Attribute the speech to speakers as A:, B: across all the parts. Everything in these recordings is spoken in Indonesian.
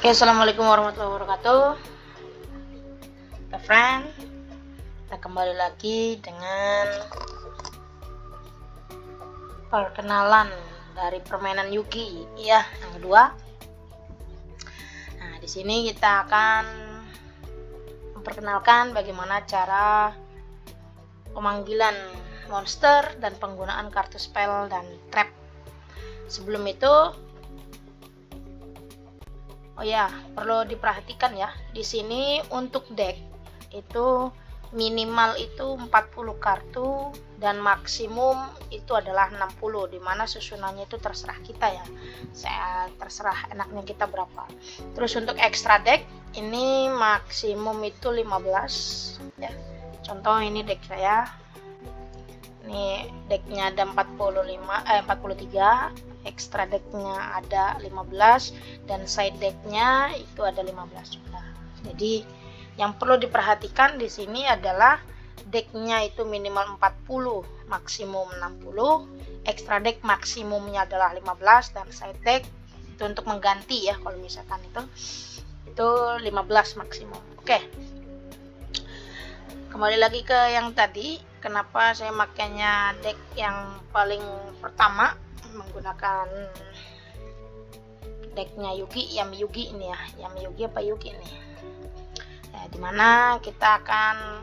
A: Assalamualaikum warahmatullahi wabarakatuh. Friend, kita kembali lagi dengan perkenalan dari permainan Yugi, ya, yang kedua. Nah, di sini kita akan memperkenalkan bagaimana cara pemanggilan monster dan penggunaan kartu spell dan trap. Sebelum itu, perlu diperhatikan ya. Di sini untuk deck itu minimal itu 40 kartu dan maksimum itu adalah 60, dimana susunannya itu terserah kita ya. Terserah enaknya kita berapa. Terus untuk extra deck ini maksimum itu 15 ya. Contoh ini deck saya. Ini decknya ada 43, extra decknya ada 15, dan side decknya itu ada 15 juga. Jadi yang perlu diperhatikan di sini adalah decknya itu minimal 40, maksimum 60, extra deck maksimumnya adalah 15, dan side deck itu untuk mengganti ya, kalau misalkan itu 15 maksimum. Oke. Kembali lagi ke yang tadi, kenapa saya makanya deck yang paling pertama menggunakan decknya Yugi, Yami Yugi ini ya, Yami Yugi apa Yugi ini ya, dimana kita akan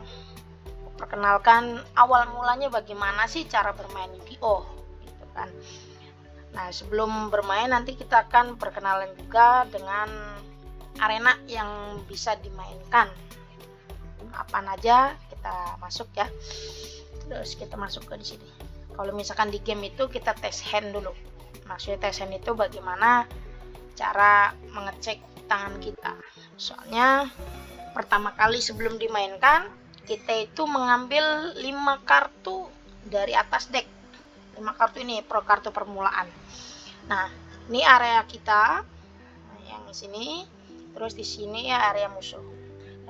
A: perkenalkan awal mulanya bagaimana sih cara bermain Yu-Gi-Oh gitu kan. Nah, sebelum bermain nanti kita akan perkenalan juga dengan arena yang bisa dimainkan, apa aja kita masuk ya. Terus kita masuk ke di sini. Kalau misalkan di game itu kita tes hand dulu. Maksudnya tes hand itu bagaimana cara mengecek tangan kita. Soalnya pertama kali sebelum dimainkan kita itu mengambil 5 kartu dari atas deck. 5 kartu ini pro kartu permulaan. Nah, ini area kita yang di sini. Terus di sini ya area musuh.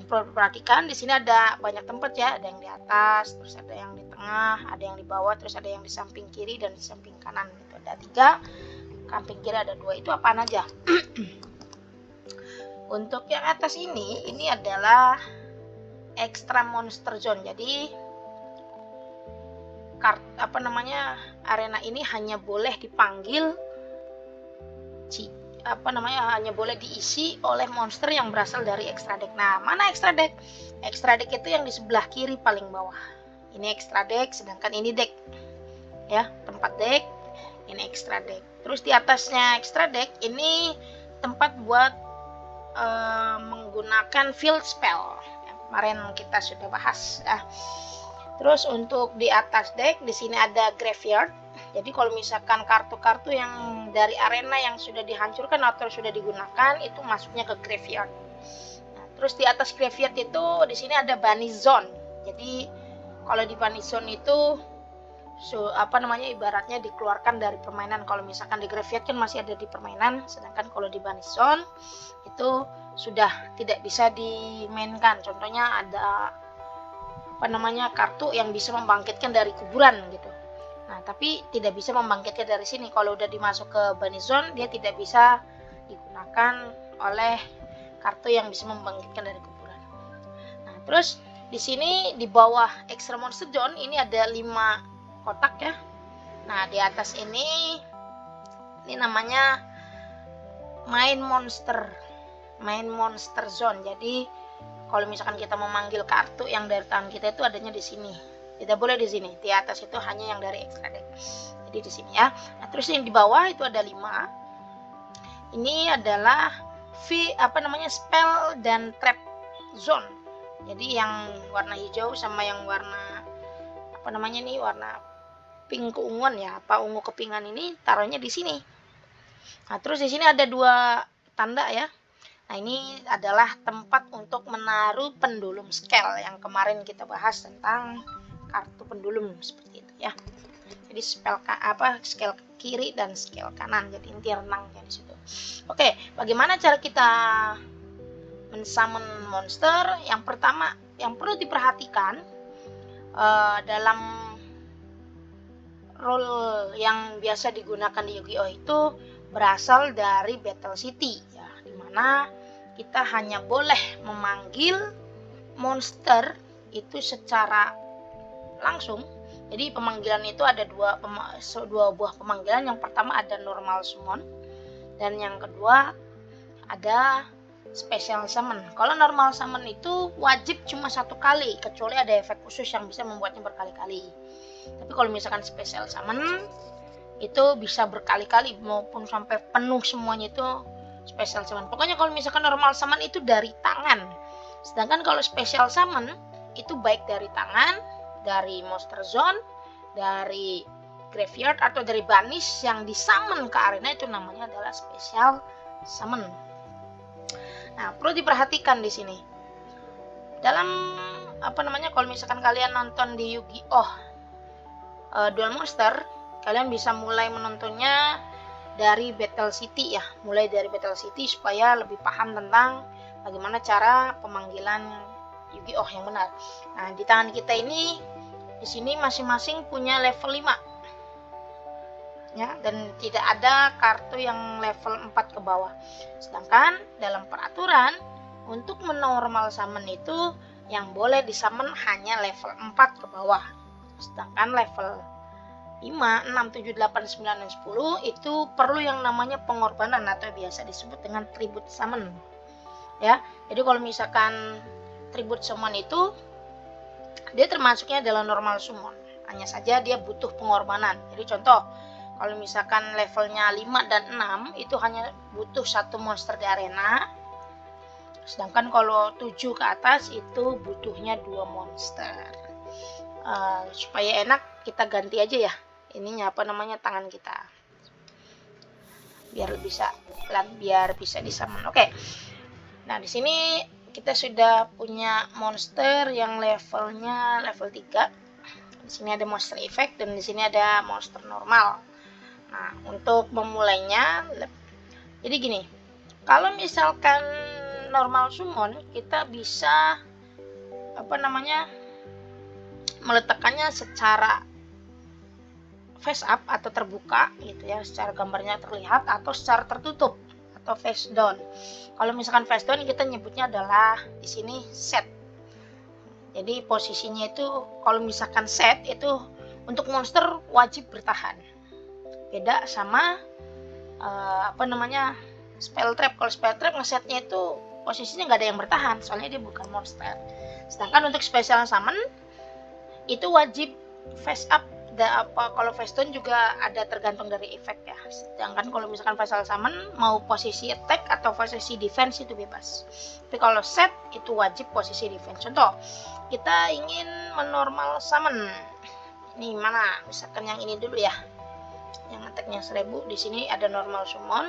A: Perhatikan di sini ada banyak tempat ya, ada yang di atas, terus ada yang di tengah, ada yang di bawah, terus ada yang di samping kiri dan di samping kanan gitu. Ada 3, samping kiri ada 2. Itu apaan aja? Untuk yang atas ini adalah extra monster zone. Jadi arena ini hanya boleh dipanggil hanya boleh diisi oleh monster yang berasal dari extra deck. Nah, mana extra deck? Extra deck itu yang di sebelah kiri paling bawah. Ini extra deck, sedangkan ini deck. Ya, tempat deck, ini extra deck. Terus di atasnya extra deck ini tempat buat menggunakan field spell. Yang kemarin kita sudah bahas ya. Terus untuk di atas deck di sini ada graveyard. Jadi kalau misalkan kartu-kartu yang dari arena yang sudah dihancurkan atau sudah digunakan itu masuknya ke graveyard. Nah, terus di atas graveyard itu di sini ada bunny zone. Jadi kalau di bunny zone itu ibaratnya dikeluarkan dari permainan. Kalau misalkan di graveyard kan masih ada di permainan, sedangkan kalau di bunny zone itu sudah tidak bisa dimainkan. Contohnya ada kartu yang bisa membangkitkan dari kuburan gitu. Nah, tapi tidak bisa membangkitkan dari sini. Kalau udah dimasuk ke bunny zone, dia tidak bisa digunakan oleh kartu yang bisa membangkitkan dari kuburan. Nah, terus di sini di bawah extra monster zone ini ada 5 kotak ya. Nah, di atas ini namanya main monster zone. Jadi kalau misalkan kita memanggil kartu yang dari tangan kita itu adanya di sini. Tidak boleh di sini. Di atas itu hanya yang dari extra deck. Jadi di sini ya. Nah, terus yang di bawah itu ada 5. Ini adalah spell dan trap zone. Jadi yang warna hijau sama yang warna warna pink keunguan ya, ungu kepingan ini taruhnya di sini. Nah, terus di sini ada 2 tanda ya. Nah, ini adalah tempat untuk menaruh pendulum scale yang kemarin kita bahas tentang kartu pendulum seperti itu ya. Jadi scale kiri dan scale kanan. Jadi inti renangnya di situ. Oke, bagaimana cara kita men-summon monster? Yang pertama yang perlu diperhatikan dalam role yang biasa digunakan di Yu-Gi-Oh itu berasal dari Battle City ya, dimana kita hanya boleh memanggil monster itu secara langsung. Jadi pemanggilan itu ada dua buah pemanggilan. Yang pertama ada normal summon, dan yang kedua ada special summon. Kalau normal summon itu wajib cuma satu kali, kecuali ada efek khusus yang bisa membuatnya berkali-kali. Tapi kalau misalkan special summon itu bisa berkali-kali maupun sampai penuh semuanya, itu special summon. Pokoknya kalau misalkan normal summon itu dari tangan, sedangkan kalau special summon itu baik dari tangan, dari monster zone, dari graveyard, atau dari banish yang disummon ke arena, itu namanya adalah special summon. Nah, perlu diperhatikan di sini. Dalam kalau misalkan kalian nonton di Yu-Gi-Oh! Duel Monster, kalian bisa mulai menontonnya dari Battle City ya. Mulai dari Battle City supaya lebih paham tentang bagaimana cara pemanggilan Yu-Gi-Oh! Yang benar. Nah, di tangan kita ini di sini masing-masing punya level 5. Ya, dan tidak ada kartu yang level 4 ke bawah. Sedangkan dalam peraturan untuk menormal summon itu yang boleh disummon hanya level 4 ke bawah. Sedangkan level 5, 6, 7, 8, 9, dan 10 itu perlu yang namanya pengorbanan atau biasa disebut dengan tribute summon. Ya, jadi kalau misalkan tribute summon itu dia termasuknya adalah normal summon. Hanya saja dia butuh pengorbanan. Jadi contoh, kalau misalkan levelnya 5 dan 6 itu hanya butuh satu monster di arena. Sedangkan kalau 7 ke atas itu butuhnya 2 monster. Supaya enak kita ganti aja ya ininya tangan kita. Biar bisa disummon. Oke. Nah, di sini kita sudah punya monster yang levelnya level 3. Di sini ada monster effect dan di sini ada monster normal. Nah, untuk memulainya, jadi gini, kalau misalkan normal summon, kita bisa meletakkannya secara face up atau terbuka gitu ya, secara gambarnya terlihat, atau secara tertutup atau face down. Kalau misalkan face down, kita nyebutnya adalah di sini set. Jadi posisinya itu kalau misalkan set itu untuk monster wajib bertahan. Beda sama spell trap. Kalau spell trap ngesetnya itu posisinya nggak ada yang bertahan, soalnya dia bukan monster. Sedangkan untuk special summon itu wajib face up. Kalau face down juga ada tergantung dari efek ya. Sedangkan kalau misalkan special summon mau posisi attack atau posisi defense itu bebas. Tapi kalau set itu wajib posisi defense. Contoh, kita ingin menormal summon. Ini mana? Misalkan yang ini dulu ya. Yang attack-nya 1000, di sini ada normal summon.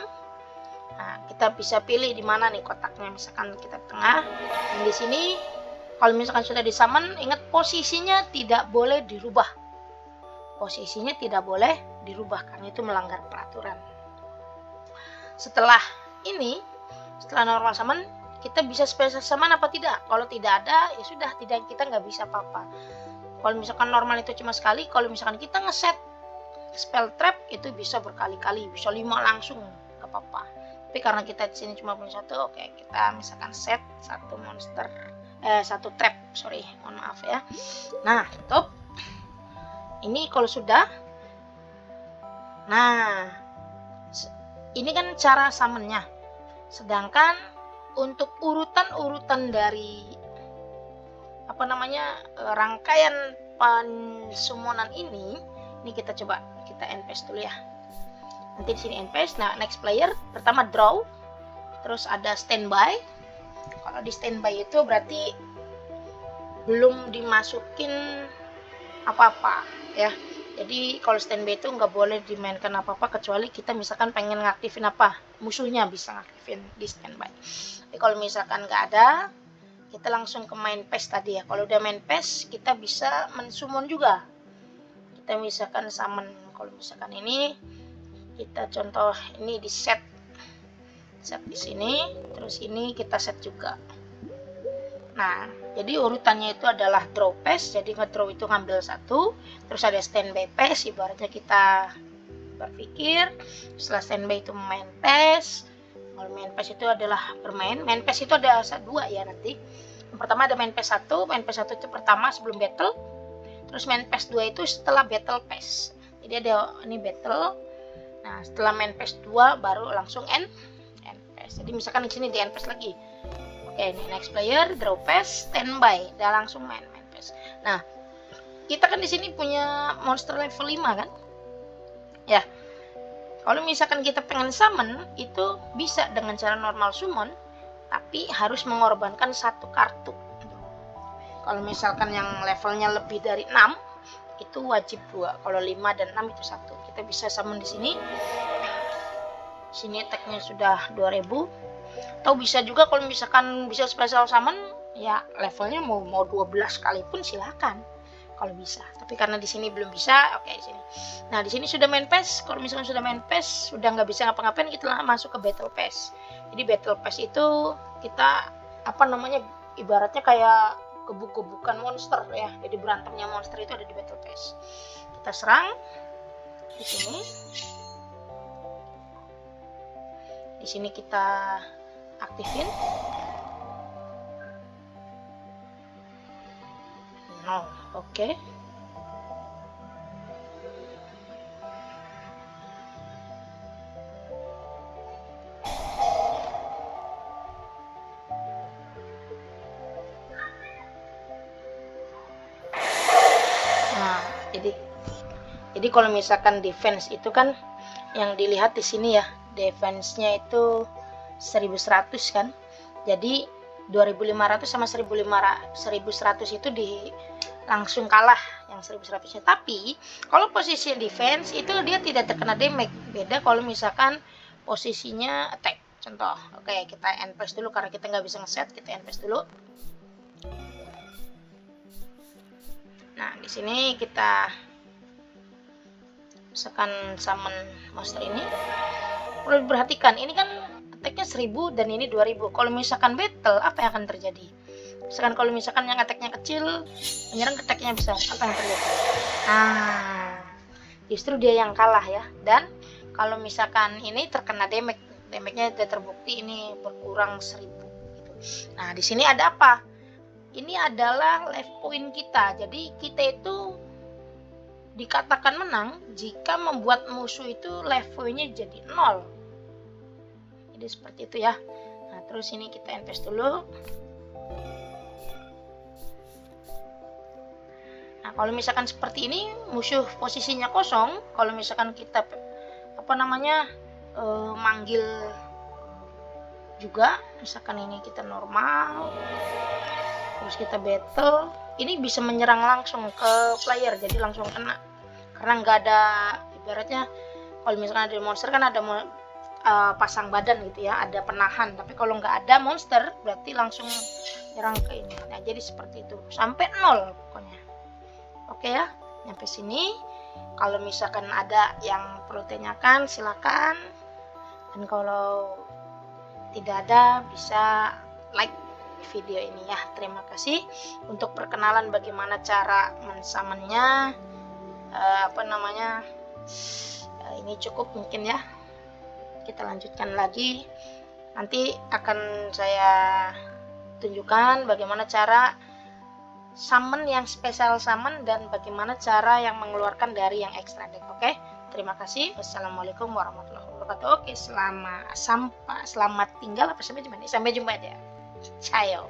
A: Nah, kita bisa pilih di mana nih kotaknya, misalkan kita tengah. Dan di sini kalau misalkan sudah disummon, ingat posisinya tidak boleh dirubah. Posisinya tidak boleh dirubah karena itu melanggar peraturan. Setelah normal summon, kita bisa special summon apa tidak? Kalau tidak ada, ya sudah, kita nggak bisa apa-apa. Kalau misalkan normal itu cuma sekali, kalau misalkan kita ngeset spell trap itu bisa berkali-kali, bisa 5 langsung, gak apa-apa. Tapi karena kita di sini cuma punya satu, oke, kita misalkan set satu trap, mohon maaf ya. Nah, tutup. Ini kalau sudah, nah ini kan cara summonnya. Sedangkan untuk urutan dari rangkaian pensummonan ini kita coba kita NPS dulu ya. Nanti di sini NPS. Nah, next player pertama draw, terus ada standby. Kalau di standby itu berarti belum dimasukin apa-apa ya. Jadi kalau standby itu nggak boleh dimainkan apa-apa kecuali kita misalkan pengen ngaktifin musuhnya bisa ngaktifin di standby. Tapi kalau misalkan nggak ada, kita langsung ke main phase tadi ya. Kalau udah main phase, kita bisa mensummon juga. Kita misalkan summon, kalau misalkan ini kita contoh ini di set di sini, terus ini kita set juga. Nah, jadi urutannya itu adalah draw phase. Jadi ngedraw itu ngambil satu, terus ada standby phase, ibaratnya kita berpikir. Setelah standby itu main phase, Kalau main phase itu adalah bermain. Main phase itu ada dua ya nanti. Yang pertama ada main phase 1. Main phase 1 itu pertama sebelum battle. Terus main phase 2 itu setelah battle phase. Jadi ada ini battle. Nah, setelah main phase 2 baru langsung end phase. Jadi misalkan di sini di end phase lagi. Oke, ini next player, draw phase, standby. Udah langsung main phase. Nah, kita kan di sini punya monster level 5 kan? Ya. Kalau misalkan kita pengen summon, itu bisa dengan cara normal summon, tapi harus mengorbankan satu kartu. Kalau misalkan yang levelnya lebih dari 6, itu wajib 2. Kalau 5 dan 6 itu 1. Kita bisa summon di sini. Sini attack-nya sudah 2000. Atau bisa juga kalau misalkan bisa special summon, ya levelnya mau 12 kali pun silakan. Kalau bisa, tapi karena di sini belum bisa, oke di sini. Nah di sini sudah main phase. Kalau misalkan sudah main phase, sudah nggak bisa ngapa-ngapain, kita masuk ke battle phase. Jadi battle phase itu kita ibaratnya kayak gebuk-gebukan monster ya. Jadi berantemnya monster itu ada di battle phase. Kita serang di sini. Di sini kita aktifin. No, oke. Nah, jadi kalau misalkan defense itu kan yang dilihat di sini ya, defense-nya itu 1100 kan. Jadi 2500 sama 1100 itu langsung kalah yang 1100-nya. Tapi kalau posisi defense itu dia tidak terkena damage. Beda kalau misalkan posisinya attack. Contoh, oke kita end phase dulu karena kita nggak bisa ngeset, kita end phase dulu. Nah di sini kita misalkan summon monster ini. Perlu diperhatikan, ini kan attack-nya 1000 dan ini 2000. Kalau misalkan battle, apa yang akan terjadi? Misalkan kalau misalkan yang attack-nya kecil, menyerang attack-nya besar, apa yang terjadi? Nah, justru dia yang kalah ya. Dan kalau misalkan ini terkena damage-nya sudah terbukti ini berkurang 1000 gitu. Nah, di sini ada apa? Ini adalah life point kita. Jadi kita itu dikatakan menang jika membuat musuh itu levelnya jadi 0. Jadi seperti itu ya. Nah terus ini kita invest dulu. Nah kalau misalkan seperti ini musuh posisinya kosong, kalau misalkan kita manggil juga, misalkan ini kita normal, terus kita battle, ini bisa menyerang langsung ke player, jadi langsung kena. Karena nggak ada, ibaratnya kalau misalkan ada monster kan ada pasang badan gitu ya, ada penahan. Tapi kalau nggak ada monster berarti langsung nyerang ke ini. Nah jadi seperti itu sampai 0 pokoknya. Oke ya, sampai sini. Kalau misalkan ada yang perlu tanyakan silakan, dan kalau tidak ada bisa like video ini ya. Terima kasih. Untuk perkenalan bagaimana cara mensummonnya, ini cukup mungkin ya. Kita lanjutkan lagi, nanti akan saya tunjukkan bagaimana cara summon yang special summon dan bagaimana cara yang mengeluarkan dari yang extra deck. Oke, terima kasih. Wassalamualaikum warahmatullahi wabarakatuh. Oke, selamat tinggal, sampai jumpa aja. Ciao.